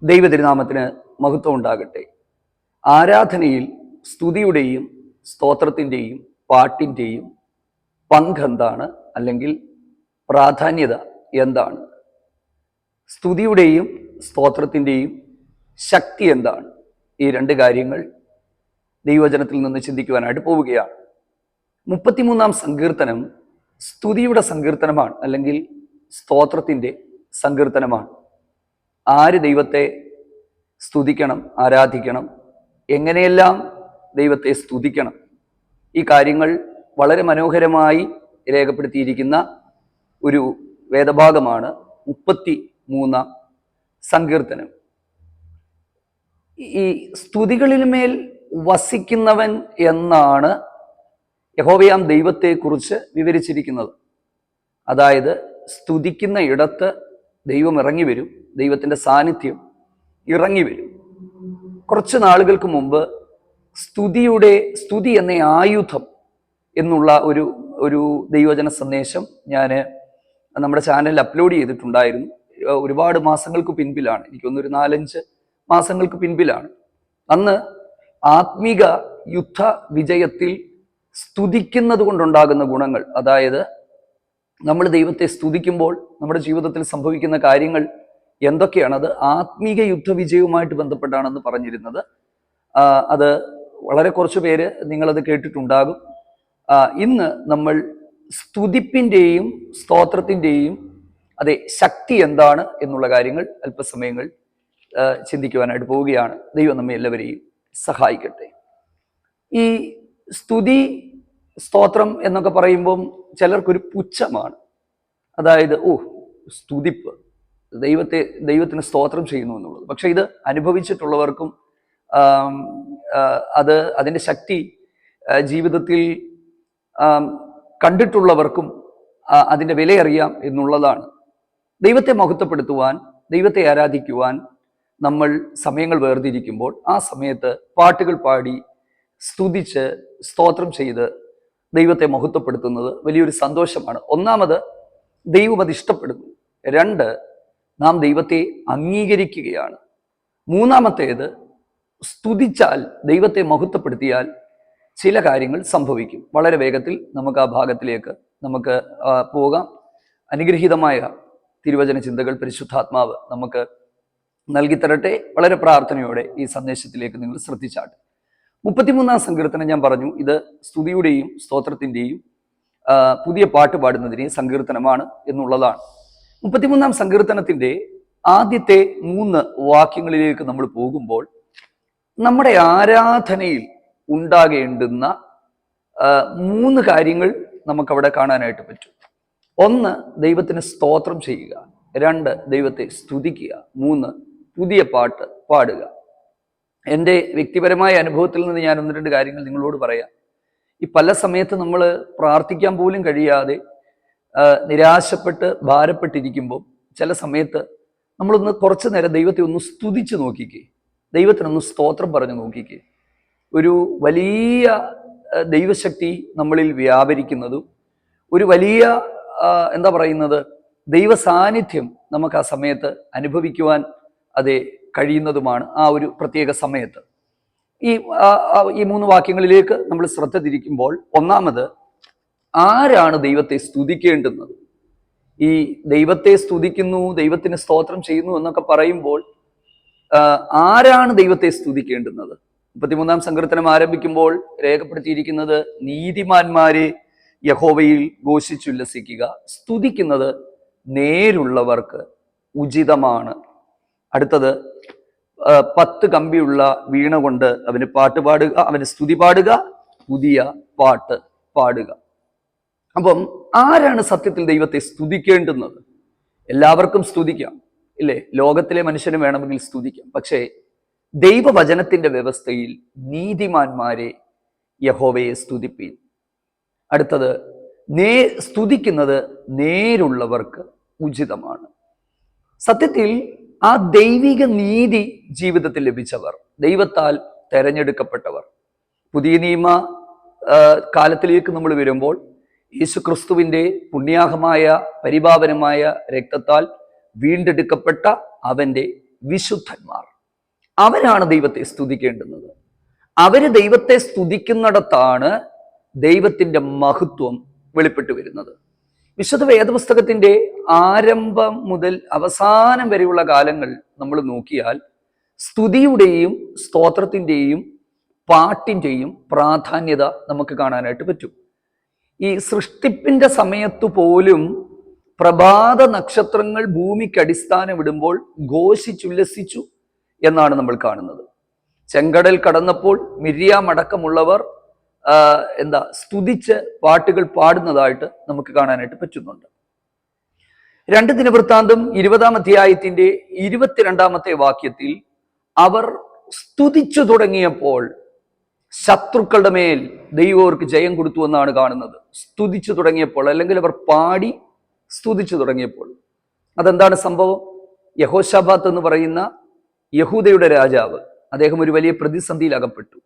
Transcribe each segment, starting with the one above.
ദൈവതിരുനാമത്തിന് മഹത്വം ഉണ്ടാകട്ടെ. ആരാധനയിൽ സ്തുതിയുടെയും സ്തോത്രത്തിൻ്റെയും പാട്ടിൻ്റെയും പങ്കെന്താണ്, അല്ലെങ്കിൽ പ്രാധാന്യത എന്താണ്? സ്തുതിയുടെയും സ്തോത്രത്തിൻ്റെയും ശക്തി എന്താണ്? ഈ രണ്ട് കാര്യങ്ങൾ ദൈവവചനത്തിൽ നിന്ന് ചിന്തിക്കുവാനായിട്ട് പോവുകയാണ്. 33-ാം സങ്കീർത്തനം സ്തുതിയുടെ സങ്കീർത്തനമാണ്, അല്ലെങ്കിൽ സ്തോത്രത്തിൻ്റെ സങ്കീർത്തനമാണ്. ആര് ദൈവത്തെ സ്തുതിക്കണം, ആരാധിക്കണം, എങ്ങനെയെല്ലാം ദൈവത്തെ സ്തുതിക്കണം, ഈ കാര്യങ്ങൾ വളരെ മനോഹരമായി രേഖപ്പെടുത്തിയിരിക്കുന്ന ഒരു വേദഭാഗമാണ് 33-ാം സങ്കീർത്തനം. ഈ സ്തുതികളിന്മേൽ വസിക്കുന്നവൻ എന്നാണ് യഹോവയാം ദൈവത്തെക്കുറിച്ച് വിവരിച്ചിരിക്കുന്നത്. അതായത് സ്തുതിക്കുന്ന ഇടത്ത് ദൈവം ഇറങ്ങി വരും, ദൈവത്തിൻ്റെ സാന്നിധ്യം ഇറങ്ങി വരും. കുറച്ച് നാളുകൾക്ക് മുമ്പ് സ്തുതി എന്ന ആയുധം എന്നുള്ള ഒരു ദൈവവചന സന്ദേശം ഞാൻ നമ്മുടെ ചാനലിൽ അപ്ലോഡ് ചെയ്തിട്ടുണ്ടായിരുന്നു. ഒരുപാട് മാസങ്ങൾക്ക് പിൻപിലാണ്, എനിക്കൊന്നൊരു 4-5 മാസങ്ങൾക്ക് പിൻപിലാണ്. അന്ന് ആത്മീക യുദ്ധ വിജയത്തിൽ സ്തുതിക്കുന്നത് കൊണ്ടുണ്ടാകുന്ന ഗുണങ്ങൾ, അതായത് നമ്മൾ ദൈവത്തെ സ്തുതിക്കുമ്പോൾ നമ്മുടെ ജീവിതത്തിൽ സംഭവിക്കുന്ന കാര്യങ്ങൾ എന്തൊക്കെയാണ്, അത് ആത്മീക യുദ്ധവിജയവുമായിട്ട് ബന്ധപ്പെട്ടാണെന്ന് പറഞ്ഞിരുന്നത്. അത് വളരെ കുറച്ച് പേര് നിങ്ങളത് കേട്ടിട്ടുണ്ടാകും. ഇന്ന് നമ്മൾ സ്തുതിപ്പിൻ്റെയും സ്തോത്രത്തിൻ്റെയും ശക്തി എന്താണ് എന്നുള്ള കാര്യങ്ങൾ അല്പസമയങ്ങൾ ചിന്തിക്കുവാനായിട്ട് പോവുകയാണ്. ദൈവം നമ്മെ എല്ലാവരെയും സഹായിക്കട്ടെ. ഈ സ്തുതി സ്തോത്രം എന്നൊക്കെ പറയുമ്പം ചിലർക്കൊരു പുച്ഛമാണ്. അതായത് സ്തുതിപ്പ്, ദൈവത്തിന് സ്തോത്രം ചെയ്യുന്നു എന്നുള്ളത്. പക്ഷെ ഇത് അനുഭവിച്ചിട്ടുള്ളവർക്കും അതിൻ്റെ ശക്തി ജീവിതത്തിൽ കണ്ടിട്ടുള്ളവർക്കും അതിൻ്റെ വിലയറിയാം എന്നുള്ളതാണ്. ദൈവത്തെ മഹത്വപ്പെടുത്തുവാൻ, ദൈവത്തെ ആരാധിക്കുവാൻ നമ്മൾ സമയങ്ങൾ വേർതിരിക്കുമ്പോൾ ആ സമയത്ത് പാട്ടുകൾ പാടി സ്തുതിച്ച് സ്തോത്രം ചെയ്ത് ദൈവത്തെ മഹത്വപ്പെടുത്തുന്നത് വലിയൊരു സന്തോഷമാണ്. ഒന്നാമത്, ദൈവം അത് ഇഷ്ടപ്പെടുന്നു. 2, നാം ദൈവത്തെ അംഗീകരിക്കുകയാണ്. മൂന്നാമത്തേത്, സ്തുതിച്ചാൽ, ദൈവത്തെ മഹത്വപ്പെടുത്തിയാൽ ചില കാര്യങ്ങൾ സംഭവിക്കും. വളരെ വേഗത്തിൽ നമുക്ക് ആ ഭാഗത്തിലേക്ക് പോകാം. അനുഗ്രഹീതമായ തിരുവചന ചിന്തകൾ പരിശുദ്ധാത്മാവ് നമുക്ക് നൽകിത്തരട്ടെ. വളരെ പ്രാർത്ഥനയോടെ ഈ സന്ദേശത്തിലേക്ക് നിങ്ങൾ ശ്രദ്ധിച്ചാട്ടെ. 33-ാം സങ്കീർത്തനം ഞാൻ പറഞ്ഞു, ഇത് സ്തുതിയുടെയും സ്തോത്രത്തിൻ്റെയും പുതിയ പാട്ട് പാടുന്നതിനെയും സങ്കീർത്തനമാണ് എന്നുള്ളതാണ്. 33-ാം സങ്കീർത്തനത്തിൻ്റെ ആദ്യത്തെ 3 വാക്യങ്ങളിലേക്ക് നമ്മൾ പോകുമ്പോൾ നമ്മുടെ ആരാധനയിൽ ഉണ്ടാകേണ്ടുന്ന 3 കാര്യങ്ങൾ നമുക്കവിടെ കാണാനായിട്ട് പറ്റും. 1, ദൈവത്തിന് സ്തോത്രം ചെയ്യുക. 2, ദൈവത്തെ സ്തുതിക്കുക. 3, പുതിയ പാട്ട് പാടുക. എൻ്റെ വ്യക്തിപരമായ അനുഭവത്തിൽ നിന്ന് ഞാൻ 1-2 കാര്യങ്ങൾ നിങ്ങളോട് പറയാം. ഈ പല സമയത്ത് നമ്മൾ പ്രാർത്ഥിക്കാൻ പോലും കഴിയാതെ നിരാശപ്പെട്ട് ഭാരപ്പെട്ടിരിക്കുമ്പോൾ ചില സമയത്ത് നമ്മളൊന്ന് കുറച്ചു നേരം ദൈവത്തെ ഒന്ന് സ്തുതിച്ച് നോക്കിക്കേ, ദൈവത്തിനൊന്ന് സ്തോത്രം പറഞ്ഞു നോക്കിക്കേ. ഒരു വലിയ ദൈവശക്തി നമ്മളിൽ വ്യാപരിക്കുന്നതും ഒരു വലിയ ദൈവ സാന്നിധ്യം നമുക്ക് ആ സമയത്ത് അനുഭവിക്കുവാൻ കഴിയുന്നതുമാണ് ആ ഒരു പ്രത്യേക സമയത്ത്. ഈ 3 വാക്യങ്ങളിലേക്ക് നമ്മൾ ശ്രദ്ധ തിരിക്കുമ്പോൾ, ഒന്നാമത്, ആരാണ് ദൈവത്തെ സ്തുതിക്കേണ്ടുന്നത്? ഈ ദൈവത്തെ സ്തുതിക്കുന്നു, ദൈവത്തിന് സ്തോത്രം ചെയ്യുന്നു എന്നൊക്കെ പറയുമ്പോൾ ആരാണ് ദൈവത്തെ സ്തുതിക്കേണ്ടുന്നത്? 33-ാം സങ്കീർത്തനം ആരംഭിക്കുമ്പോൾ രേഖപ്പെടുത്തിയിരിക്കുന്നത്, നീതിമാന്മാരെ യഹോവയിൽ ഘോഷിച്ചുല്ലസിക്കുക, സ്തുതിക്കുന്നത് നേരുള്ളവർക്ക് ഉചിതമാണ്. അടുത്തത്, 10 കമ്പിയുള്ള വീണ കൊണ്ട് അവന് പാട്ട് പാടുക, അവന് സ്തുതി പാടുക, പുതിയ പാട്ട് പാടുക. അപ്പം ആരാണ് സത്യത്തിൽ ദൈവത്തെ സ്തുതിക്കേണ്ടുന്നത്? എല്ലാവർക്കും സ്തുതിക്കാം, ഇല്ലേ? ലോകത്തിലെ മനുഷ്യന് വേണമെങ്കിൽ സ്തുതിക്കാം. പക്ഷേ ദൈവവചനത്തിന്റെ വ്യവസ്ഥയിൽ നീതിമാന്മാരെ യഹോവയെ സ്തുതിപ്പീൻ. അടുത്തത്, സ്തുതിക്കുന്നത് നേരുള്ളവർക്ക് ഉചിതമാണ്. സത്യത്തിൽ ആ ദൈവിക നീതി ജീവിതത്തിൽ ലഭിച്ചവർ, ദൈവത്താൽ തെരഞ്ഞെടുക്കപ്പെട്ടവർ, പുതിയ നിയമ കാലത്തിലേക്ക് നമ്മൾ വരുമ്പോൾ യേശുക്രിസ്തുവിൻ്റെ പുണ്യാഹമായ പരിപാവനമായ രക്തത്താൽ വീണ്ടെടുക്കപ്പെട്ട അവൻ്റെ വിശുദ്ധന്മാർ. അവരാണ് ദൈവത്തെ സ്തുതിക്കേണ്ടുന്നത്. അവര് ദൈവത്തെ സ്തുതിക്കുന്നിടത്താണ് ദൈവത്തിന്റെ മഹത്വം വെളിപ്പെട്ടു വരുന്നത്. വിശുദ്ധ വേദപുസ്തകത്തിന്റെ ആരംഭം മുതൽ അവസാനം വരെയുള്ള കാലങ്ങൾ നമ്മൾ നോക്കിയാൽ സ്തുതിയുടെയും സ്തോത്രത്തിന്റെയും പാട്ടിന്റെയും പ്രാധാന്യത നമുക്ക് കാണാനായിട്ട് പറ്റും. ഈ സൃഷ്ടിപ്പിന്റെ സമയത്തു പോലും പ്രഭാത നക്ഷത്രങ്ങൾ ഭൂമിക്ക് അടിസ്ഥാനമിടുമ്പോൾ ഘോഷിച്ചുല്ലസിച്ചു എന്നാണ് നമ്മൾ കാണുന്നത്. ചെങ്കടൽ കടന്നപ്പോൾ മിര്യാം അടക്കമുള്ളവർ സ്തുതിച്ച് പാട്ടുകൾ പാടുന്നതായിട്ട് നമുക്ക് കാണാനായിട്ട് പറ്റുന്നുണ്ട്. 2 ദിനവൃത്താന്തം 20-ാം അധ്യായത്തിന്റെ 22-ാമത്തെ വാക്യത്തിൽ അവർ സ്തുതിച്ചു തുടങ്ങിയപ്പോൾ ശത്രുക്കളുടെ മേൽ ദൈവം അവർക്ക് ജയം കൊടുത്തു എന്നാണ് കാണുന്നത്. സ്തുതിച്ചു തുടങ്ങിയപ്പോൾ, അല്ലെങ്കിൽ അവർ പാടി സ്തുതിച്ചു തുടങ്ങിയപ്പോൾ. അതെന്താണ് സംഭവം? യഹോശാഫാത്ത് എന്ന് പറയുന്ന യഹൂദയുടെ രാജാവ്, അദ്ദേഹം ഒരു വലിയ പ്രതിസന്ധിയിൽ അകപ്പെട്ടു.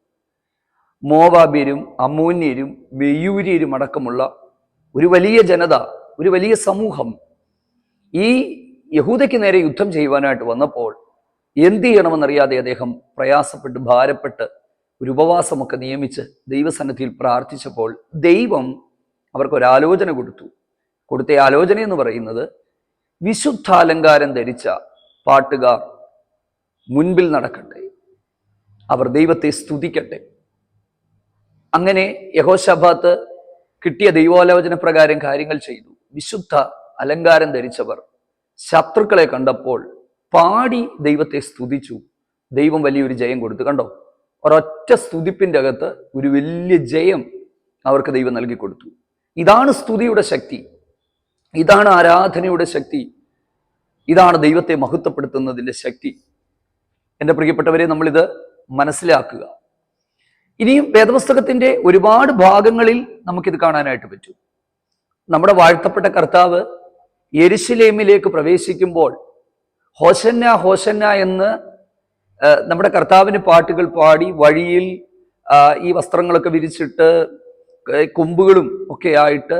മോവാബ്യരും അമ്മോന്യരും മെയൂര്യരും അടക്കമുള്ള ഒരു വലിയ ജനത, ഒരു വലിയ സമൂഹം ഈ യഹൂദയ്ക്ക് നേരെ യുദ്ധം ചെയ്യുവാനായിട്ട് വന്നപ്പോൾ എന്ത് ചെയ്യണമെന്നറിയാതെ അദ്ദേഹം പ്രയാസപ്പെട്ട് ഭാരപ്പെട്ട് ഒരു ഉപവാസമൊക്കെ നിയമിച്ച് ദൈവസന്നിധിയിൽ പ്രാർത്ഥിച്ചപ്പോൾ ദൈവം അവർക്കൊരാലോചന കൊടുത്തു. കൊടുത്ത ആലോചന എന്ന് പറയുന്നത്, വിശുദ്ധാലങ്കാരം ധരിച്ച പാട്ടുകാർ മുൻപിൽ നടക്കട്ടെ, അവർ ദൈവത്തെ സ്തുതിക്കട്ടെ. അങ്ങനെ യഹോശാഫാത്ത് കിട്ടിയ ദൈവാലോചന പ്രകാരം കാര്യങ്ങൾ ചെയ്തു. വിശുദ്ധ അലങ്കാരം ധരിച്ചവർ ശത്രുക്കളെ കണ്ടപ്പോൾ പാടി ദൈവത്തെ സ്തുതിച്ചു. ദൈവം വലിയൊരു ജയം കൊടുത്തു. കണ്ടോ, ഒരൊറ്റ സ്തുതിപ്പിന്റെ അകത്ത് ഒരു വലിയ ജയം അവർക്ക് ദൈവം നൽകി കൊടുത്തു. ഇതാണ് സ്തുതിയുടെ ശക്തി, ഇതാണ് ആരാധനയുടെ ശക്തി, ഇതാണ് ദൈവത്തെ മഹത്വപ്പെടുത്തുന്നതിന്റെ ശക്തി. എൻ്റെ പ്രിയപ്പെട്ടവരെ, നമ്മളിത് മനസ്സിലാക്കുക. ഇനിയും വേദപുസ്തകത്തിന്റെ ഒരുപാട് ഭാഗങ്ങളിൽ നമുക്കിത് കാണാനായിട്ട് പറ്റും. നമ്മുടെ വാഴ്ത്തപ്പെട്ട കർത്താവ് യെരുശലേമിലേക്ക് പ്രവേശിക്കുമ്പോൾ ഹോശന്ന ഹോശന്ന എന്ന് നമ്മുടെ കർത്താവിന് പാട്ടുകൾ പാടി വഴിയിൽ ഈ വസ്ത്രങ്ങളൊക്കെ വിരിച്ചിട്ട് കൊമ്പുകളും ഒക്കെ ആയിട്ട്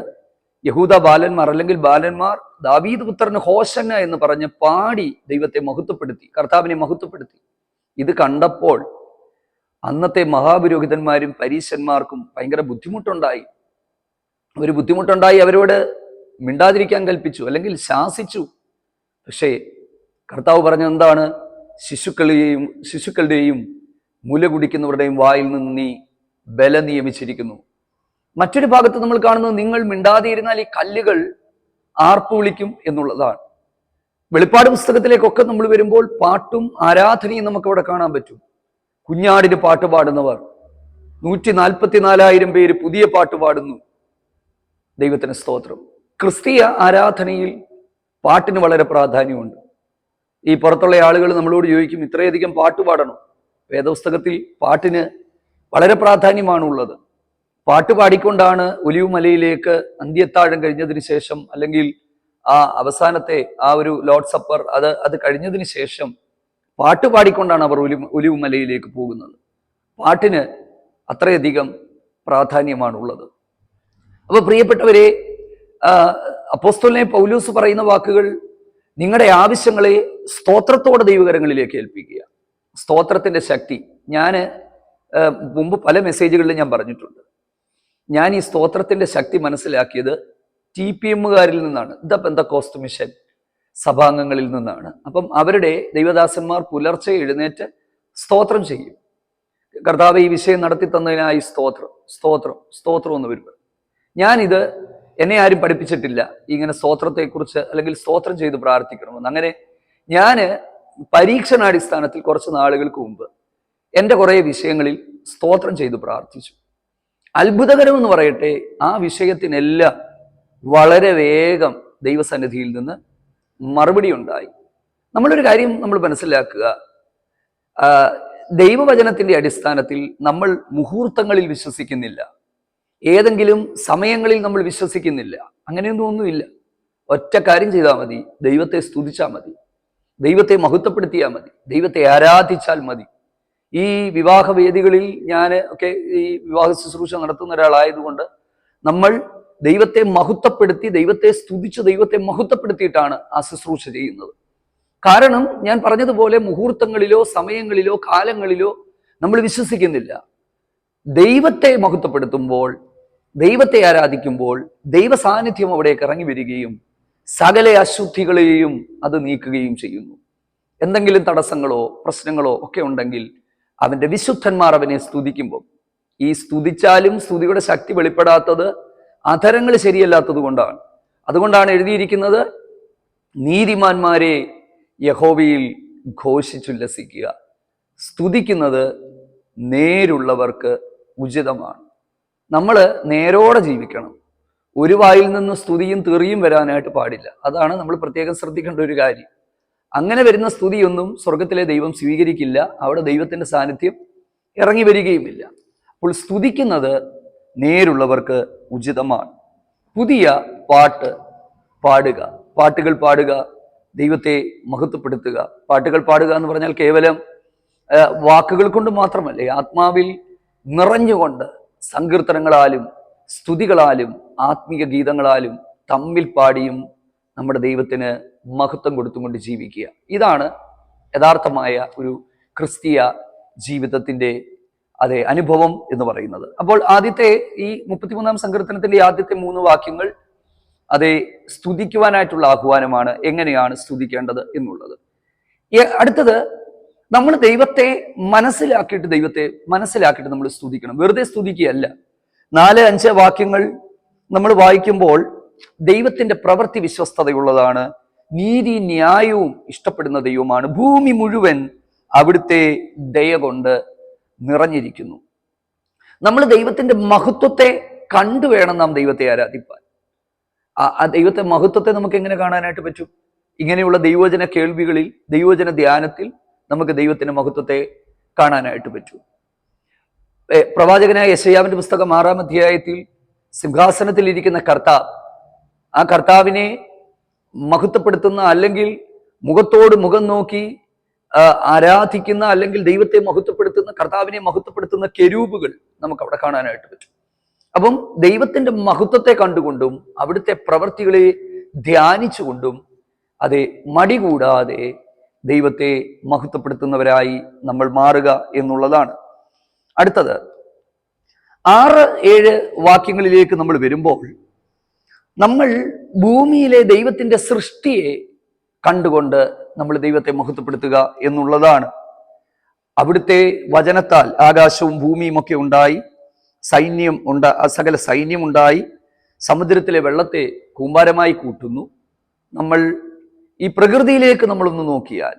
യഹൂദ ബാലന്മാർ അല്ലെങ്കിൽ ബാലന്മാർ ദാവീദ് പുത്രന് ഹോശന്ന എന്ന് പറഞ്ഞ് പാടി ദൈവത്തെ മഹത്വപ്പെടുത്തി, കർത്താവിനെ മഹത്വപ്പെടുത്തി. ഇത് കണ്ടപ്പോൾ അന്നത്തെ മഹാപുരോഹിതന്മാരും പരീശന്മാർക്കും ഭയങ്കര ബുദ്ധിമുട്ടുണ്ടായി. അവരോട് മിണ്ടാതിരിക്കാൻ കൽപ്പിച്ചു, അല്ലെങ്കിൽ ശാസിച്ചു. പക്ഷേ കർത്താവ് പറഞ്ഞത് എന്താണ്? ശിശുക്കളുടെയും മുല കുടിക്കുന്നവരുടെയും വായിൽ നിന്ന് നീ ബല നിയമിച്ചിരിക്കുന്നു. മറ്റൊരു ഭാഗത്ത് നമ്മൾ കാണുന്നത്, നിങ്ങൾ മിണ്ടാതിരുന്നാൽ ഈ കല്ലുകൾ ആർപ്പു വിളിക്കും എന്നുള്ളതാണ്. വെളിപ്പാട് പുസ്തകത്തിലേക്കൊക്കെ നമ്മൾ വരുമ്പോൾ പാട്ടും ആരാധനയും നമുക്ക് അവിടെ കാണാൻ പറ്റും. കുഞ്ഞാടിന് പാട്ട് പാടുന്നവർ 144,000 പേര് പുതിയ പാട്ട് പാടുന്നു. ദൈവത്തിന് സ്തോത്രം. ക്രിസ്തീയ ആരാധനയിൽ പാട്ടിന് വളരെ പ്രാധാന്യമുണ്ട്. ഈ പുറത്തുള്ള ആളുകൾ നമ്മളോട് ചോദിക്കും, ഇത്രയധികം പാട്ട് പാടണം? വേദപുസ്തകത്തിൽ പാട്ടിന് വളരെ പ്രാധാന്യമാണുള്ളത്. പാട്ട് പാടിക്കൊണ്ടാണ് ഒലിവ് മലയിലേക്ക് അന്ത്യത്താഴം കഴിഞ്ഞതിന് ശേഷം, അല്ലെങ്കിൽ ആ അവസാനത്തെ ആ ഒരു ലോർഡ് സപ്പർ അത് കഴിഞ്ഞതിന് ശേഷം പാട്ട് പാടിക്കൊണ്ടാണ് അവർ ഒലിവ് മലയിലേക്ക് പോകുന്നത്. പാട്ടിന് അത്രയധികം പ്രാധാന്യമാണുള്ളത്. അപ്പൊ പ്രിയപ്പെട്ടവരെ, അപ്പോസ്തലനായ പൗലോസ് പറയുന്ന വാക്കുകൾ, നിങ്ങളുടെ ആവശ്യങ്ങളെ സ്തോത്രത്തോടെ ദൈവകരങ്ങളിലേക്ക് ഏൽപ്പിക്കുക. സ്തോത്രത്തിന്റെ ശക്തി. ഞാൻ മുമ്പ് പല മെസ്സേജുകളിലും ഞാൻ പറഞ്ഞിട്ടുണ്ട്. ഞാൻ ഈ സ്തോത്രത്തിന്റെ ശക്തി മനസ്സിലാക്കിയത് TPM-കാരിൽ നിന്നാണ്, ദ പെന്തക്കോസ്ത് മിഷൻ സഭാംഗങ്ങളിൽ നിന്നാണ്. അപ്പം അവരുടെ ദൈവദാസന്മാർ പുലർച്ചെ എഴുന്നേറ്റ് സ്തോത്രം ചെയ്യും. കർത്താവ് ഈ വിഷയം നടത്തി തന്നതിനായി സ്തോത്രം സ്തോത്രം സ്തോത്രം എന്ന് വരും. ഞാനിത് എന്നെ ആരും പഠിപ്പിച്ചിട്ടില്ല ഇങ്ങനെ സ്തോത്രത്തെക്കുറിച്ച്, അല്ലെങ്കിൽ സ്തോത്രം ചെയ്ത് പ്രാർത്ഥിക്കണമെന്ന്. അങ്ങനെ ഞാൻ പരീക്ഷണാടിസ്ഥാനത്തിൽ കുറച്ച് നാളുകൾക്ക് മുമ്പ് എൻ്റെ കുറേ വിഷയങ്ങളിൽ സ്തോത്രം ചെയ്ത് പ്രാർത്ഥിച്ചു. അത്ഭുതകരമെന്ന് പറയട്ടെ, ആ വിഷയത്തിനെല്ലാം വളരെ വേഗം ദൈവസന്നിധിയിൽ നിന്ന് മറുപടി ഉണ്ടായി. നമ്മളൊരു കാര്യം നമ്മൾ മനസ്സിലാക്കുക, ദൈവവചനത്തിന്റെ അടിസ്ഥാനത്തിൽ നമ്മൾ മുഹൂർത്തങ്ങളിൽ വിശ്വസിക്കുന്നില്ല, ഏതെങ്കിലും സമയങ്ങളിൽ നമ്മൾ വിശ്വസിക്കുന്നില്ല. ഒന്നുമില്ല. ഒറ്റ കാര്യം ചെയ്താൽ മതി, ദൈവത്തെ സ്തുതിച്ചാൽ മതി, ദൈവത്തെ മഹത്വപ്പെടുത്തിയാൽ മതി, ദൈവത്തെ ആരാധിച്ചാൽ മതി. ഈ വിവാഹ വേദികളിൽ ഞാൻ ഒക്കെ ഈ വിവാഹ ശുശ്രൂഷ നടത്തുന്ന ഒരാളായതുകൊണ്ട് നമ്മൾ ദൈവത്തെ മഹത്വപ്പെടുത്തി, ദൈവത്തെ സ്തുതിച്ച്, ദൈവത്തെ മഹത്വപ്പെടുത്തിയിട്ടാണ് ആ ശുശ്രൂഷ ചെയ്യുന്നത്. കാരണം ഞാൻ പറഞ്ഞതുപോലെ മുഹൂർത്തങ്ങളിലോ സമയങ്ങളിലോ കാലങ്ങളിലോ നമ്മൾ വിശ്വസിക്കുന്നില്ല. ദൈവത്തെ മഹത്വപ്പെടുത്തുമ്പോൾ, ദൈവത്തെ ആരാധിക്കുമ്പോൾ ദൈവ സാന്നിധ്യം അവിടേക്ക് ഇറങ്ങി വരികയും സകല അശുദ്ധികളെയും അത് നീക്കുകയും ചെയ്യുന്നു. എന്തെങ്കിലും തടസ്സങ്ങളോ പ്രശ്നങ്ങളോ ഒക്കെ ഉണ്ടെങ്കിൽ അവന്റെ വിശുദ്ധന്മാർ അവനെ സ്തുതിക്കുമ്പോൾ, ഈ സ്തുതിച്ചാലും സ്തുതിയുടെ ശക്തി വെളിപ്പെടാത്തത് അധരങ്ങൾ ശരിയല്ലാത്തത് കൊണ്ടാണ്. അതുകൊണ്ടാണ് എഴുതിയിരിക്കുന്നത്, നീതിമാന്മാരെ യഹോവയിൽ ഘോഷിച്ചുല്ലസിക്കുക. സ്തുതിക്കുന്നത് നേരുള്ളവർക്ക് ഉചിതമാണ്. നമ്മൾ നേരോടെ ജീവിക്കണം. ഒരു വായിൽ നിന്ന് സ്തുതിയും തെറിയും വരാനായിട്ട് പാടില്ല. അതാണ് നമ്മൾ പ്രത്യേകം ശ്രദ്ധിക്കേണ്ട ഒരു കാര്യം. അങ്ങനെ വരുന്ന സ്തുതിയൊന്നും സ്വർഗത്തിലെ ദൈവം സ്വീകരിക്കില്ല. അവിടെ ദൈവത്തിന്റെ സാന്നിധ്യം ഇറങ്ങി വരികയുമില്ല. അപ്പോൾ സ്തുതിക്കുന്നത് നേരുള്ളവർക്ക് ഉചിതമാണ്. പുതിയ പാട്ട് പാടുക, പാട്ടുകൾ പാടുക, ദൈവത്തെ മഹത്വപ്പെടുത്തുക. പാട്ടുകൾ പാടുക എന്ന് പറഞ്ഞാൽ കേവലം വാക്കുകൾ കൊണ്ട് മാത്രമല്ലേ, ആത്മാവിൽ നിറഞ്ഞുകൊണ്ട് സങ്കീർത്തനങ്ങളാലും സ്തുതികളാലും ആത്മീയ ഗീതങ്ങളാലും തമ്മിൽ പാടിയും നമ്മുടെ ദൈവത്തിന് മഹത്വം കൊടുത്തുകൊണ്ട് ജീവിക്കുക. ഇതാണ് യഥാർത്ഥമായ ഒരു ക്രിസ്തീയ ജീവിതത്തിന്റെ അനുഭവം എന്ന് പറയുന്നത്. അപ്പോൾ ആദ്യത്തെ ഈ 33-ാം സങ്കീർത്തനത്തിന്റെ ആദ്യത്തെ 3 വാക്യങ്ങൾ സ്തുതിക്കുവാനായിട്ടുള്ള ആഹ്വാനമാണ്. എങ്ങനെയാണ് സ്തുതിക്കേണ്ടത് എന്നുള്ളത്. അടുത്തത്, നമ്മൾ ദൈവത്തെ മനസ്സിലാക്കിയിട്ട് നമ്മൾ സ്തുതിക്കണം. വെറുതെ സ്തുതിക്കുകയല്ല. 4-5 വാക്യങ്ങൾ നമ്മൾ വായിക്കുമ്പോൾ ദൈവത്തിന്റെ പ്രവൃത്തി വിശ്വസ്തതയുള്ളതാണ്, നീതി ന്യായവും ഇഷ്ടപ്പെടുന്ന ദൈവമാണ്, ഭൂമി മുഴുവൻ അവിടുത്തെ ദയ കൊണ്ട് നിറഞ്ഞിരിക്കുന്നു. നമ്മൾ ദൈവത്തിന്റെ മഹത്വത്തെ കണ്ടു വേണം നാം ദൈവത്തെ ആരാധിപ്പാൻ. ആ ദൈവത്തെ മഹത്വത്തെ നമുക്ക് എങ്ങനെ കാണാനായിട്ട് പറ്റും? ഇങ്ങനെയുള്ള ദൈവവചന കേൾവികളിൽ, ദൈവവചന ധ്യാനത്തിൽ നമുക്ക് ദൈവത്തിന്റെ മഹത്വത്തെ കാണാനായിട്ട് പറ്റും. പ്രവാചകനായ യെശയ്യാവിന്റെ പുസ്തകം 6-ാം അധ്യായത്തിൽ സിംഹാസനത്തിൽ ഇരിക്കുന്ന കർത്താവ്, ആ കർത്താവിനെ മഹത്വപ്പെടുത്തുന്ന, അല്ലെങ്കിൽ മുഖത്തോട് മുഖം നോക്കി ആരാധിക്കുന്ന, അല്ലെങ്കിൽ ദൈവത്തെ മഹത്വപ്പെടുത്തുന്ന, കർത്താവിനെ മഹത്വപ്പെടുത്തുന്ന കെരൂബുകൾ നമുക്ക് അവിടെ കാണാനായിട്ട് പറ്റും. അപ്പം ദൈവത്തിന്റെ മഹത്വത്തെ കണ്ടുകൊണ്ടും അവിടുത്തെ പ്രവൃത്തികളെ ധ്യാനിച്ചുകൊണ്ടും മടി കൂടാതെ ദൈവത്തെ മഹത്വപ്പെടുത്തുന്നവരായി നമ്മൾ മാറുക എന്നുള്ളതാണ്. അടുത്തത് 6-7 വാക്യങ്ങളിലേക്ക് നമ്മൾ വരുമ്പോൾ, നമ്മൾ ഭൂമിയിലെ ദൈവത്തിന്റെ സൃഷ്ടിയെ കണ്ടുകൊണ്ട് നമ്മൾ ദൈവത്തെ മഹത്വപ്പെടുത്തുക എന്നുള്ളതാണ്. അവിടുത്തെ വചനത്താൽ ആകാശവും ഭൂമിയും ഒക്കെ ഉണ്ടായി, സകല സൈന്യം ഉണ്ടായി, സമുദ്രത്തിലെ വെള്ളത്തെ കൂമ്പാരമായി കൂട്ടുന്നു. നമ്മൾ ഈ പ്രകൃതിയിലേക്ക് നമ്മളൊന്ന് നോക്കിയാൽ,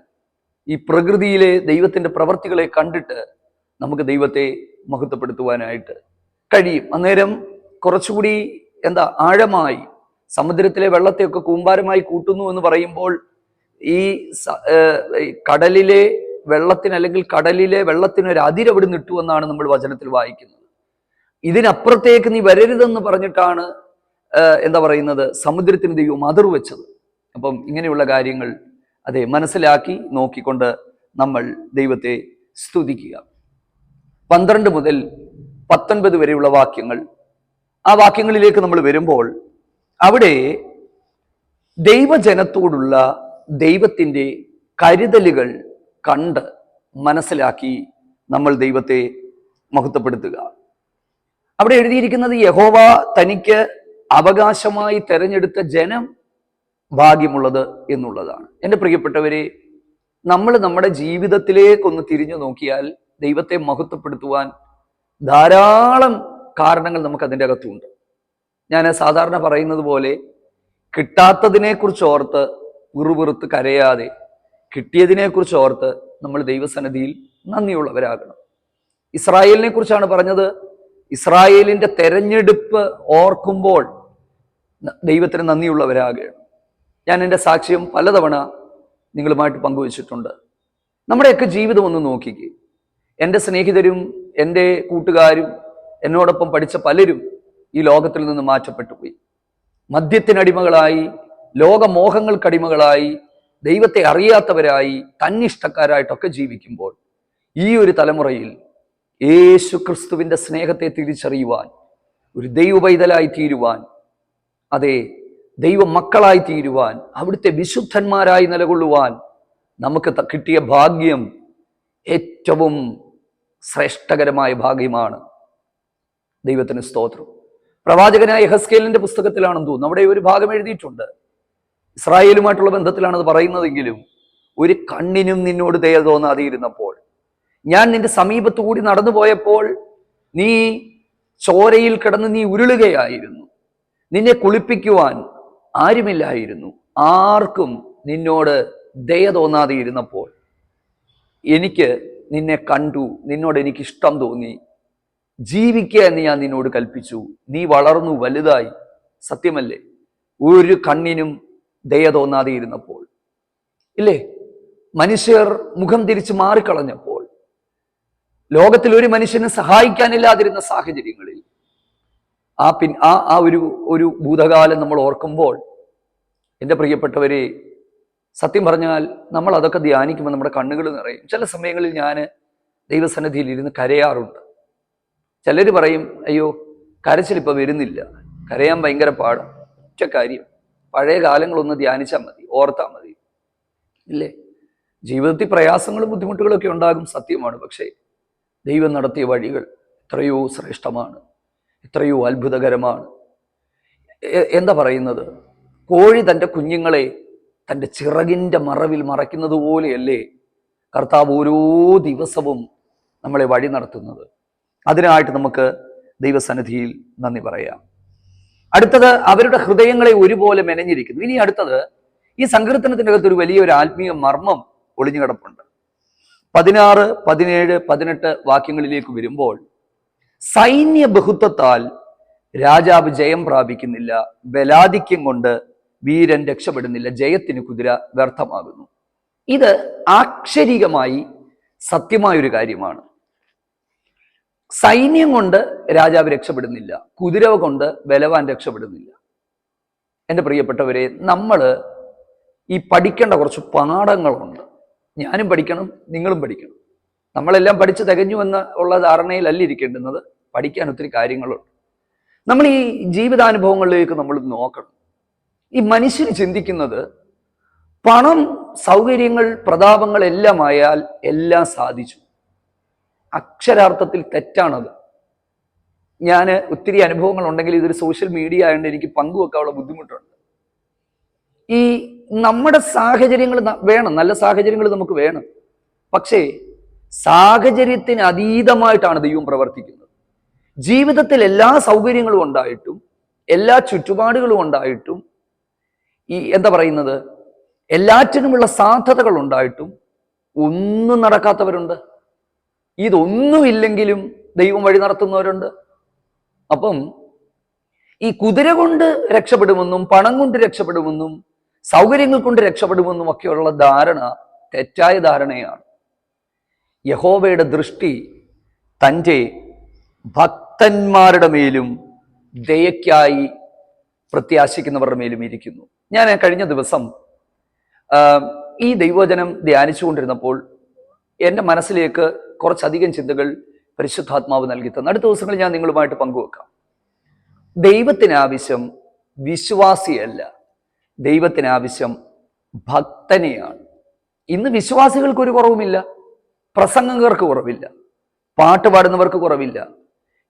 ഈ പ്രകൃതിയിലെ ദൈവത്തിന്റെ പ്രവർത്തികളെ കണ്ടിട്ട് നമുക്ക് ദൈവത്തെ മഹത്വപ്പെടുത്തുവാനായിട്ട് കഴിയും. അന്നേരം കുറച്ചുകൂടി ആഴമായി സമുദ്രത്തിലെ വെള്ളത്തെയൊക്കെ കൂമ്പാരമായി കൂട്ടുന്നു എന്ന് പറയുമ്പോൾ, ഈ കടലിലെ വെള്ളത്തിന്, അല്ലെങ്കിൽ കടലിലെ വെള്ളത്തിന് ഒരു അതിരവിടുന്ന് ഇട്ടു എന്നാണ് നമ്മൾ വചനത്തിൽ വായിക്കുന്നത്. ഇതിനപ്പുറത്തേക്ക് നീ വരരുതെന്ന് പറഞ്ഞിട്ടാണ് പറയുന്നത്, സമുദ്രത്തിന് ദൈവം അതിർ വെച്ചത്. അപ്പം ഇങ്ങനെയുള്ള കാര്യങ്ങൾ മനസ്സിലാക്കി നോക്കിക്കൊണ്ട് നമ്മൾ ദൈവത്തെ സ്തുതിക്കുക. 12 മുതൽ 19 വരെയുള്ള വാക്യങ്ങൾ, ആ വാക്യങ്ങളിലേക്ക് നമ്മൾ വരുമ്പോൾ അവിടെ ദൈവജനത്തോടുള്ള ദൈവത്തിന്റെ കരുതലുകൾ കണ്ട് മനസ്സിലാക്കി നമ്മൾ ദൈവത്തെ മഹത്വപ്പെടുത്തുക. അവിടെ എഴുതിയിരിക്കുന്നത്, യഹോവ തനിക്ക് അവകാശമായി തെരഞ്ഞെടുത്ത ജനം ഭാഗ്യമുള്ളത് എന്നുള്ളതാണ്. എൻ്റെ പ്രിയപ്പെട്ടവരെ, നമ്മൾ നമ്മുടെ ജീവിതത്തിലേക്കൊന്ന് തിരിഞ്ഞു നോക്കിയാൽ ദൈവത്തെ മഹത്വപ്പെടുത്തുവാൻ ധാരാളം കാരണങ്ങൾ നമുക്ക് അതിൻ്റെ അകത്തുണ്ട്. ഞാൻ സാധാരണ പറയുന്നത് പോലെ, കിട്ടാത്തതിനെ കുറിച്ച് ഓർത്ത് പിറുപിറുത്ത് കരയാതെ, കിട്ടിയതിനെ കുറിച്ച് ഓർത്ത് നമ്മൾ ദൈവസന്നിധിയിൽ നന്ദിയുള്ളവരാകണം. ഇസ്രായേലിനെ കുറിച്ചാണ് പറഞ്ഞത്. ഇസ്രായേലിന്റെ തെരഞ്ഞെടുപ്പ് ഓർക്കുമ്പോൾ ദൈവത്തിന് നന്ദിയുള്ളവരാകണം. ഞാൻ എൻ്റെ സാക്ഷ്യം പലതവണ നിങ്ങളുമായിട്ട് പങ്കുവച്ചിട്ടുണ്ട്. നമ്മുടെയൊക്കെ ജീവിതം ഒന്ന് നോക്കിക്കേ. എൻ്റെ സ്നേഹിതരും എൻ്റെ കൂട്ടുകാരും എന്നോടൊപ്പം പഠിച്ച പലരും ഈ ലോകത്തിൽ നിന്ന് മാറ്റപ്പെട്ടു പോയി. മദ്യത്തിനടിമകളായി, ലോകമോഹങ്ങൾക്കടിമകളായി, ദൈവത്തെ അറിയാത്തവരായി, തന്നിഷ്ടക്കാരായിട്ടൊക്കെ ജീവിക്കുമ്പോൾ ഈ ഒരു തലമുറയിൽ യേശു ക്രിസ്തുവിൻ്റെ സ്നേഹത്തെ തിരിച്ചറിയുവാൻ, ഒരു ദൈവപൈതലായി തീരുവാൻ, ദൈവ മക്കളായി തീരുവാൻ, അവിടുത്തെ വിശുദ്ധന്മാരായി നിലകൊള്ളുവാൻ നമുക്ക് കിട്ടിയ ഭാഗ്യം ഏറ്റവും ശ്രേഷ്ഠകരമായ ഭാഗ്യമാണ്. ദൈവത്തിന് സ്തോത്രം. പ്രവാചകനായ യെഹെസ്കേലിന്റെ പുസ്തകത്തിലാണെന്ന് തോന്നുന്നു അവിടെ ഒരു ഭാഗം എഴുതിയിട്ടുണ്ട്. ഇസ്രായേലുമായിട്ടുള്ള ബന്ധത്തിലാണത് പറയുന്നതെങ്കിലും, ഒരു കണ്ണിനും നിന്നോട് ദയ തോന്നാതെയിരുന്നപ്പോൾ, ഞാൻ നിന്റെ സമീപത്തു കൂടി നടന്നു പോയപ്പോൾ നീ ചോരയിൽ കിടന്ന് നീ ഉരുളുകയായിരുന്നു, നിന്നെ കുളിപ്പിക്കുവാൻ ആരുമില്ലായിരുന്നു, ആർക്കും നിന്നോട് ദയ തോന്നാതെ ഇരുന്നപ്പോൾ എനിക്ക് നിന്നെ കണ്ടു, നിന്നോട് എനിക്ക് ഇഷ്ടം തോന്നി, ജീവിക്കുക എന്ന് ഞാൻ നിന്നോട് കൽപ്പിച്ചു, നീ വളർന്നു വലുതായി. സത്യമല്ലേ? ഒരു കണ്ണിനും ദയ തോന്നാതെ ഇരുന്നപ്പോൾ, ഇല്ലേ? മനുഷ്യർ മുഖം തിരിച്ച് മാറിക്കളഞ്ഞപ്പോൾ, ലോകത്തിൽ ഒരു മനുഷ്യനെ സഹായിക്കാനില്ലാതിരുന്ന സാഹചര്യങ്ങളിൽ ആ ഒരു ഭൂതകാലം നമ്മൾ ഓർക്കുമ്പോൾ, എൻ്റെ പ്രിയപ്പെട്ടവരെ, സത്യം പറഞ്ഞാൽ നമ്മൾ അതൊക്കെ ധ്യാനിക്കുമ്പോൾ നമ്മുടെ കണ്ണുകൾ നിറയും. ചില സമയങ്ങളിൽ ഞാൻ ദൈവസന്നിധിയിൽ ഇരുന്ന് കരയാറുണ്ട്. ചിലർ പറയും, അയ്യോ കരച്ചിലിപ്പോൾ വരുന്നില്ല, കരയാൻ ഭയങ്കര പാടാണ്. ഒറ്റ കാര്യം, പഴയ കാലങ്ങളൊന്ന് ധ്യാനിച്ചാൽ മതി, ഓർത്താൽ മതി, ഇല്ലേ? ജീവിതത്തിൽ പ്രയാസങ്ങളും ബുദ്ധിമുട്ടുകളൊക്കെ ഉണ്ടാകും, സത്യമാണ്. പക്ഷേ ദൈവം നടത്തിയ വഴികൾ എത്രയോ ശ്രേഷ്ഠമാണ്, എത്രയോ അത്ഭുതകരമാണ്. എന്താ പറയുന്നത്? കോഴി തൻ്റെ കുഞ്ഞുങ്ങളെ തൻ്റെ ചിറകിൻ്റെ മറവിൽ മറയ്ക്കുന്നത് പോലെയല്ലേ കർത്താവ് ഓരോ ദിവസവും നമ്മളെ വഴി നടത്തുന്നത്. അതിനായിട്ട് നമുക്ക് ദൈവസന്നിധിയിൽ നന്ദി പറയാം. അടുത്തത്, അവരുടെ ഹൃദയങ്ങളെ ഒരുപോലെ മെനഞ്ഞിരിക്കുന്നു. ഇനി അടുത്തത്, ഈ സങ്കീർത്തനത്തിൻ്റെ അകത്ത് ഒരു വലിയൊരു ആത്മീയ മർമ്മം ഒളിഞ്ഞു കിടപ്പുണ്ട്. 16, 17, 18 വാക്യങ്ങളിലേക്ക് വരുമ്പോൾ, സൈന്യ ബഹുത്വത്താൽ രാജാവ് ജയം പ്രാപിക്കുന്നില്ല, ബലാധിക്യം കൊണ്ട് വീരൻ രക്ഷപ്പെടുന്നില്ല, ജയത്തിന് കുതിര വ്യർത്ഥമാകുന്നു. ഇത് ആക്ഷരികമായി സത്യമായൊരു കാര്യമാണ്. സൈന്യം കൊണ്ട് രാജാവ് രക്ഷപ്പെടുന്നില്ല, കുതിര കൊണ്ട് ബലവാൻ രക്ഷപ്പെടുന്നില്ല. എൻ്റെ പ്രിയപ്പെട്ടവരെ, നമ്മൾ ഈ പഠിക്കേണ്ട കുറച്ച് പാഠങ്ങളുണ്ട്. ഞാനും പഠിക്കണം, നിങ്ങളും പഠിക്കണം. നമ്മളെല്ലാം പഠിച്ച് തികഞ്ഞു ഉള്ള ധാരണയിലല്ല ഇരിക്കേണ്ടുന്നത്. പഠിക്കാൻ ഒത്തിരി കാര്യങ്ങളുണ്ട്. നമ്മൾ ഈ ജീവിതാനുഭവങ്ങളിലേക്ക് നമ്മൾ നോക്കണം. ഈ മനുഷ്യന് ചിന്തിക്കുന്നത് പണം, സൗകര്യങ്ങൾ, പ്രതാപങ്ങൾ എല്ലാം ആയാൽ എല്ലാം സാധിച്ചു. അക്ഷരാർത്ഥത്തിൽ തെറ്റാണത്. ഞാൻ ഒത്തിരി അനുഭവങ്ങൾ ഉണ്ടെങ്കിൽ ഇതൊരു സോഷ്യൽ മീഡിയ ആയതുകൊണ്ട് എനിക്ക് പങ്കുവെക്കാനുള്ള ബുദ്ധിമുട്ടുണ്ട്. ഈ നമ്മുടെ സാഹചര്യങ്ങൾ വേണം, നല്ല സാഹചര്യങ്ങൾ നമുക്ക് വേണം. പക്ഷേ സാഹചര്യത്തിന് അതീതമായിട്ടാണ് ദൈവം പ്രവർത്തിക്കുന്നത്. ജീവിതത്തിൽ എല്ലാ സൗകര്യങ്ങളും ഉണ്ടായിട്ടും, എല്ലാ ചുറ്റുപാടുകളും ഉണ്ടായിട്ടും, ഈ എന്താ പറയുന്നത്, എല്ലാറ്റിനുമുള്ള സാധ്യതകൾ ഉണ്ടായിട്ടും ഒന്നും നടക്കാത്തവരുണ്ട്. ഇതൊന്നുമില്ലെങ്കിലും ദൈവം വഴി നടത്തുന്നവരുണ്ട്. അപ്പം ഈ കുതിര കൊണ്ട് രക്ഷപ്പെടുമെന്നും പണം കൊണ്ട് രക്ഷപ്പെടുമെന്നും സൗകര്യങ്ങൾ കൊണ്ട് രക്ഷപ്പെടുമെന്നും ഒക്കെയുള്ള ധാരണ തെറ്റായ ധാരണയാണ്. യഹോവയുടെ ദൃഷ്ടി തൻ്റെ ഭക്തന്മാരുടെ മേലും ദയയ്ക്കായി പ്രത്യാശിക്കുന്നവരുടെ മേലും ഇരിക്കുന്നു. ഞാൻ കഴിഞ്ഞ ദിവസം ഈ ദൈവവചനം ധ്യാനിച്ചുകൊണ്ടിരുന്നപ്പോൾ എൻ്റെ മനസ്സിലേക്ക് കുറച്ചധികം ചിന്തകൾ പരിശുദ്ധാത്മാവ് നൽകി തന്നു. അടുത്ത ദിവസങ്ങളിൽ ഞാൻ നിങ്ങളുമായിട്ട് പങ്കുവെക്കാം. ദൈവത്തിന് ആവശ്യം വിശ്വാസിയല്ല, ദൈവത്തിന് ആവശ്യം ഭക്തനെയാണ്. ഇന്ന് വിശ്വാസികൾക്ക് ഒരു കുറവുമില്ല, പ്രസംഗകർക്ക് കുറവില്ല, പാട്ട് പാടുന്നവർക്ക് കുറവില്ല.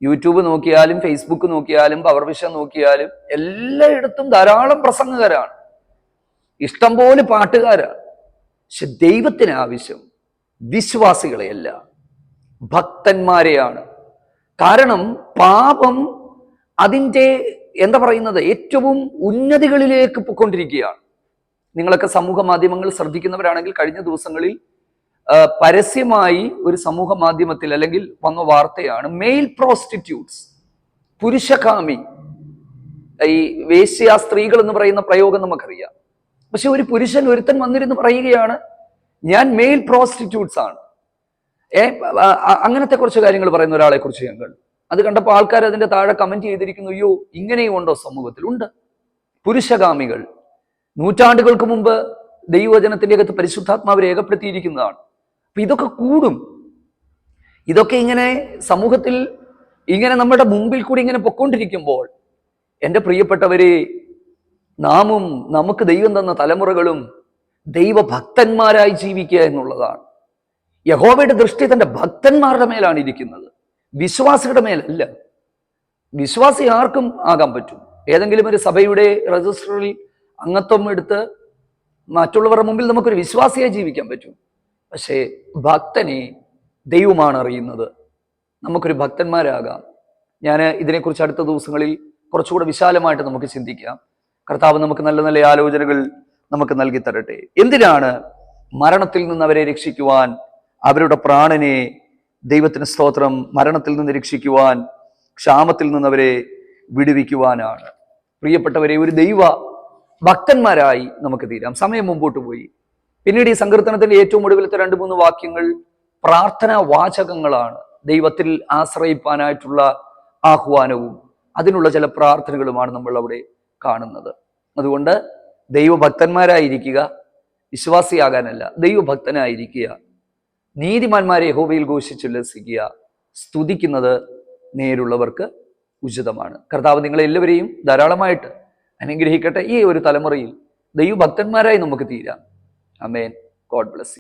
യൂട്യൂബ് നോക്കിയാലും ഫേസ്ബുക്ക് നോക്കിയാലും പവർ വിഷൻ നോക്കിയാലും എല്ലായിടത്തും ധാരാളം പ്രസംഗകരാണ്, ഇഷ്ടംപോലെ പാട്ടുകാരാണ്. പക്ഷെ ദൈവത്തിന് ആവശ്യം വിശ്വാസികളെയല്ല, ഭക്തന്മാരെയാണ്. കാരണം പാപം അതിൻ്റെ എന്താ പറയുന്നത് ഏറ്റവും ഉന്നതികളിലേക്ക് പൊയ്ക്കൊണ്ടിരിക്കുകയാണ്. നിങ്ങളൊക്കെ സമൂഹ മാധ്യമങ്ങൾ ശ്രദ്ധിക്കുന്നവരാണെങ്കിൽ കഴിഞ്ഞ ദിവസങ്ങളിൽ പരസ്യമായി ഒരു സമൂഹ മാധ്യമത്തിൽ അല്ലെങ്കിൽ വന്ന വാർത്തയാണ്, മെയിൽ പ്രോസ്റ്റിറ്റ്യൂട്ട്സ്, പുരുഷകാമി. ഈ വേശ്യ സ്ത്രീകൾ എന്ന് പറയുന്ന പ്രയോഗം നമുക്കറിയാം. പക്ഷെ ഒരു പുരുഷൻ ഒരുത്തൻ വന്നിരുന്ന് പറയുകയാണ്, ഞാൻ മെയിൽ പ്രോസ്റ്റിറ്റ്യൂട്ട്സ് ആണ്. അങ്ങനത്തെ കുറച്ച് കാര്യങ്ങൾ പറയുന്ന ഒരാളെ കുറിച്ച് ഞാൻ കണ്ടു. അത് കണ്ടപ്പോൾ ആൾക്കാർ അതിന്റെ താഴെ കമന്റ് ചെയ്തിരിക്കുന്നു, അയ്യോ ഇങ്ങനെയും ഉണ്ടോ സമൂഹത്തിൽ? ഉണ്ട്. പുരുഷകാമികൾ നൂറ്റാണ്ടുകൾക്ക് മുമ്പ് ദൈവവചനത്തിന്റെ അകത്ത് പരിശുദ്ധാത്മാവ് രേഖപ്പെടുത്തിയിരിക്കുന്നതാണ്. അപ്പൊ ഇതൊക്കെ കൂടും. ഇതൊക്കെ ഇങ്ങനെ സമൂഹത്തിൽ ഇങ്ങനെ നമ്മുടെ മുമ്പിൽ കൂടി ഇങ്ങനെ പൊക്കോണ്ടിരിക്കുമ്പോൾ, എൻ്റെ പ്രിയപ്പെട്ടവരെ, നാമും നമുക്ക് ദൈവം തന്ന തലമുറകളും ദൈവഭക്തന്മാരായി ജീവിക്കുക എന്നുള്ളതാണ്. യഹോവയുടെ ദൃഷ്ടി തൻ്റെ ഭക്തന്മാരുടെ മേലാണ് ഇരിക്കുന്നത്, വിശ്വാസികളുടെ മേലല്ല. വിശ്വാസി ആർക്കും ആകാൻ പറ്റും. ഏതെങ്കിലും ഒരു സഭയുടെ രജിസ്റ്ററിൽ അംഗത്വം എടുത്ത് മറ്റുള്ളവരുടെ മുമ്പിൽ നമുക്കൊരു വിശ്വാസിയായി ജീവിക്കാൻ പറ്റും. പക്ഷേ ഭക്തനെ ദൈവമാണ് അറിയുന്നത്. നമുക്കൊരു ഭക്തന്മാരാകാം. ഞാൻ ഇതിനെക്കുറിച്ച് അടുത്ത ദിവസങ്ങളിൽ കുറച്ചുകൂടെ വിശാലമായിട്ട് നമുക്ക് ചിന്തിക്കാം. കർത്താവ് നമുക്ക് നല്ല നല്ല ആലോചനകൾ നമുക്ക് നൽകി തരട്ടെ. എന്തിനാണ് മരണത്തിൽ നിന്ന് അവരെ രക്ഷിക്കുവാൻ, അവരുടെ പ്രാണനെ, ദൈവത്തിന് സ്തോത്രം, മരണത്തിൽ നിന്ന് രക്ഷിക്കുവാൻ, ക്ഷാമത്തിൽ നിന്ന് അവരെ വിടുവിക്കുവാനാണ്. പ്രിയപ്പെട്ടവരെ, ഒരു ദൈവ ഭക്തന്മാരായി നമുക്ക് തീരാം. സമയം മുമ്പോട്ട് പോയി. പിന്നീട് ഈ സങ്കീർത്തനത്തിന്റെ ഏറ്റവും ഒടുവിലത്തെ 2-3 വാക്യങ്ങൾ പ്രാർത്ഥനാ വാചകങ്ങളാണ്. ദൈവത്തിൽ ആശ്രയിപ്പാനായിട്ടുള്ള ആഹ്വാനവും അതിനുള്ള ചില പ്രാർത്ഥനകളുമാണ് നമ്മൾ അവിടെ കാണുന്നത്. അതുകൊണ്ട് ദൈവഭക്തന്മാരായിരിക്കുക, വിശ്വാസിയാകാനല്ല, ദൈവഭക്തനായിരിക്കുക. നീതിമാന്മാരെ യഹോവയിൽ ഘോഷിച്ചുല്ലസിക്കുക, സ്തുതിക്കുന്നത് നേരുള്ളവർക്ക് ഉചിതമാണ്. കർത്താവ് നിങ്ങളെല്ലാവരെയും ധാരാളമായിട്ട് അനുഗ്രഹിക്കട്ടെ. ഈ ഒരു തലമുറയിൽ ദൈവഭക്തന്മാരായി നമുക്ക് തീരാം. ആമേൻ. God bless U.